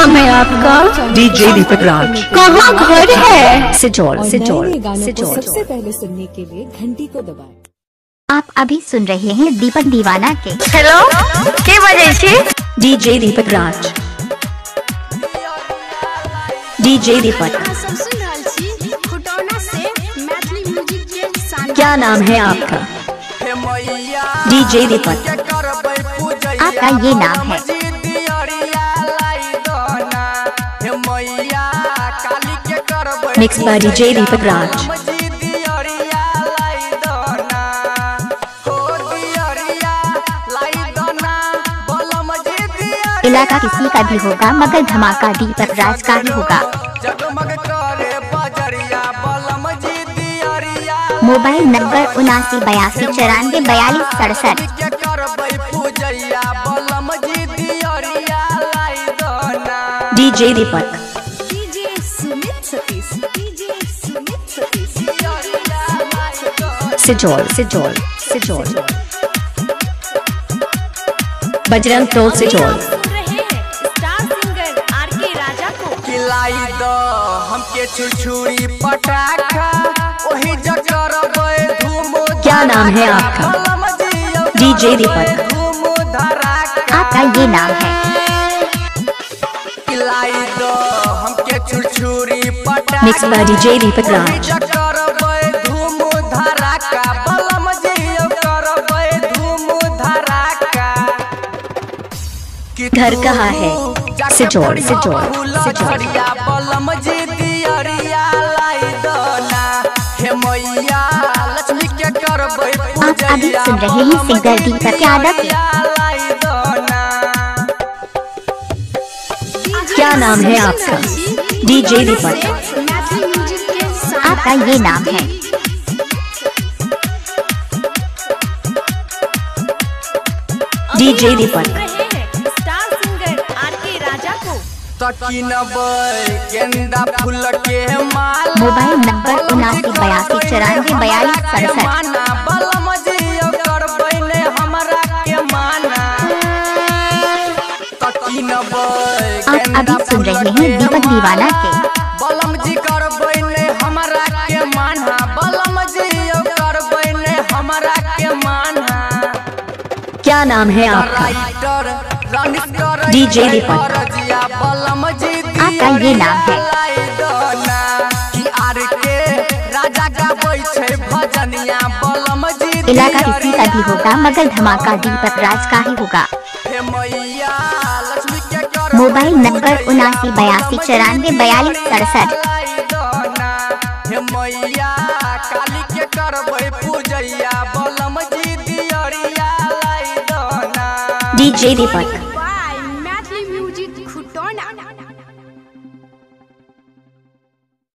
नाम है आपका? डीजे दीपक राज। कहाँ घर है? सिचौल। सबसे पहले सुनने के लिए घंटी को दबाएं। आप अभी सुन रहे हैं दीपक दीवाना के। हेलो, के बजे छे? डीजे दीपक राज। डीजे दीपक। क्या नाम है आपका? डीजे दीपक। आपका ये नाम है। मिक्स बाय डीजे दीपक राज। इलाका किसी का भी होगा मगर धमाका दीपक राज का ही होगा। Mobile number 7982944267। डीजे दीपक। सिचौल। बजरंग टोल सिचौल। खिलाई दो हमके छुरछुरी पटाखा वही जकर धूम। क्या नाम है आपका? डीजे दीपक। आपका ये नाम है। खिलाई दो हमके छुरछुरी पटाखा मिक्स बाय डीजे दीपक राज। धूम धड़ाका बलम जियो करबे धूम धड़ाका। घर कहाँ है? सिचौल। बलम जी दियरिया लाई दोना हे मैया लक्ष्मी के करबे आप अभी सुन रहे हैं सिंगर दीपक यादव के। क्या नाम है आपका? डीजे दीपक। आपका ये नाम है। डीजे दीपक। गेंदा फूल के माला मोबाइल नंबर 7982944267। बलम जियो करबे ने हमरा के माना। आप अभी सुन रहे हैं दीपक दीवाना के। बलम जी करबे ने हमरा के माना बलम जियो करबे ने हमरा के माना। क्या नाम है आपका? डीजे दीपक। आपका ये नाम है। इलाका किसी का भी होगा मगर धमाका दीपक राज का ही होगा। Mobile number 7982944267। डीजे दीपक। मैथिली म्यूजिक खुटौना।